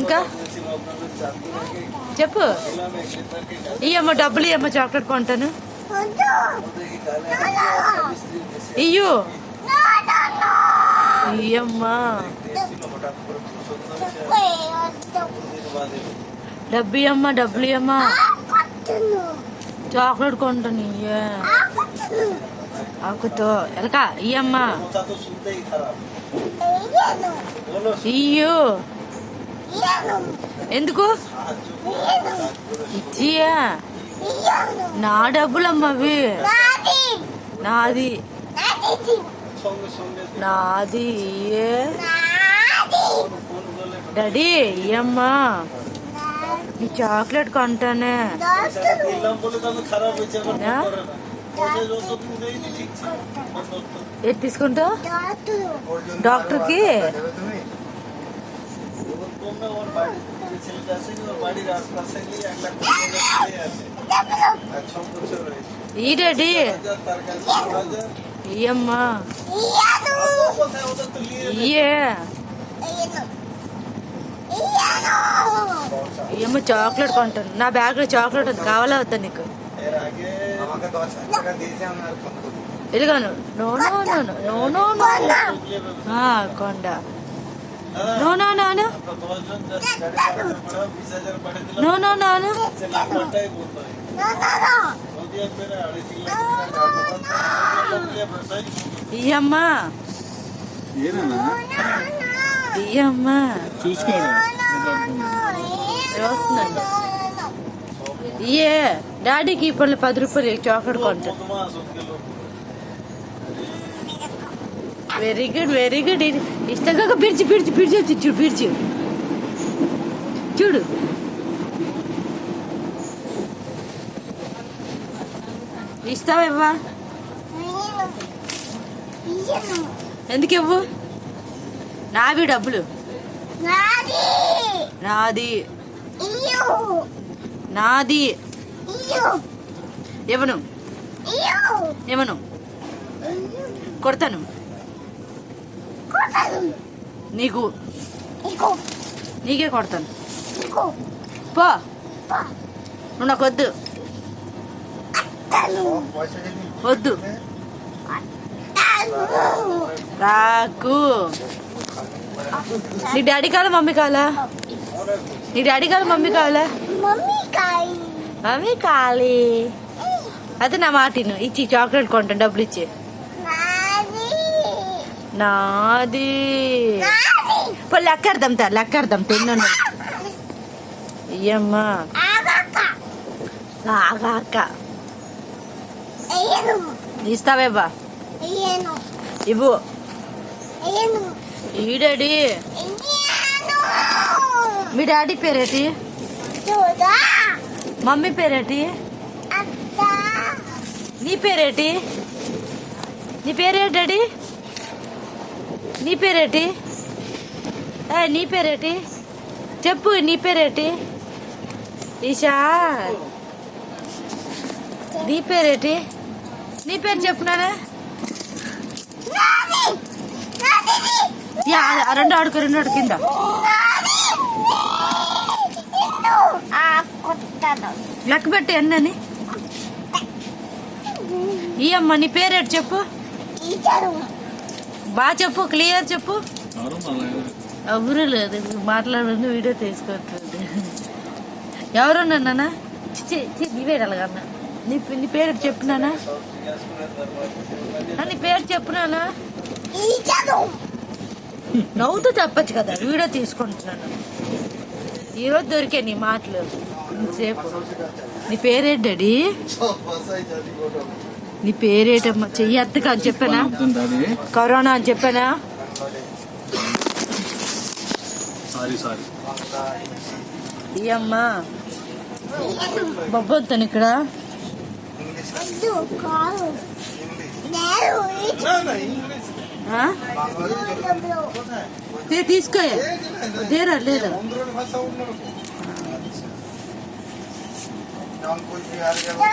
ఇంకా చెప్పు. ఇయ్యమ్మ డబ్బులు ఇయ్యమ్మ, చాక్లెట్ కొంటాను. ఇయ్యు ఇయ్యమ్మా, డబ్బు ఇయ్యమ్మా, డబ్బులు ఇయ్యమ్మా, చాక్లెట్ కొంటాను. ఆకుతో ఎలక ఇయ్యమ్మా, ఇయ్యు. ఎందుకు ఇచ్చియా? నా డబ్బులమ్మా అవి. నాది నాది డాడీ ఇయ్యమ్మా, నీ చాక్లెట్ కొంటానే. ఏది తీసుకుంటావు? డాక్టర్కి ఈ డాడీ ఇయ్యమ్మా, ఇయ్యే ఇయ్యమ్మ, చాక్లెట్ కొంటాను. నా బ్యాగ్లో చాక్లెట్ ఉంది, కావాలా వద్దా నీకు? ఇదిగాను. No no no no no no కొండ. No no no no no no no no. ఇయ్యమ్మా, ఇయ్యమ్మా, చూస్తున్నాను. ఇయ్యే డాడీకి ఇప్పుడు 10 రూపాయలు చాక్లెట్ కొంటాను. Very good, very good. ఇష్టంగా పిడిచి పిడిచి పిడిచి చూడు, పిడిచి చూడు. ఇస్తావా? ఇవ్వా? ఎందుకు ఇవ్వు? నావి డబ్బులు, నాది నాది. ఇవ్వను, ఇవ్వను, కొడతాను నీకు, నీకే కొడతాను. పో, నువ్వు నాకు వద్దు, వద్దు రాకు. నీ డాడీ కావాలా మమ్మీ కావాలా? నీ డాడీ కావాలా మమ్మీ కావాలా? మమ్మీ కావాలి. అదే నా మాటిను. ఇచ్చి చాక్లెట్ కొంటాను, డబ్బులు ఇచ్చి. నాది లెక్కర్థం లెక్కర్థం తిన్నా. ఇయ్యమ్మా, ఆగాక ఇస్తావేవా? ఇవ్వు. ఈ డాడీ, మీ డాడీ పేరేటి? మమ్మీ పేరేటి? నీ పేరేటి? నీ పేరేటి డాడీ? నీ పేరేటి? నీ పేరేటి చెప్పు. నీ పేరేటి? ఈషా, నీ పేరేటి? నీ పేరు చెప్పున్నానా? రెండు ఆడుకో, రెండు ఆడు కింద. లెక్క పెట్టి ఎన్నని. ఈ అమ్మ నీ పేరేటి చెప్పు, బాగా చెప్పు, క్లియర్ చెప్పు. ఎవరు లేదు మాట్లాడండి, వీడియో తీసుకోవట్లేదు. ఎవరున్నానా? నీవేడలగన్నా. నీ పేరు చెప్పునానా? నీ పేరు చెప్పునానా? నవ్వుతూ చెప్పచ్చు కదా, వీడియో తీసుకుంటున్నాను. ఈరోజు దొరికే నీ మాటలు సేపు. నీ పేరేంటి డాడీ? నీ పేరేటమ్మా? చెయ్యి ఎత్తక అని చెప్పానా? కరోనా అని చెప్పానా? ఈ అమ్మా బొబ్బొద్దాను ఇక్కడ. తీసుకో, దేరా లేదా? जौन कुछ भी हर जगह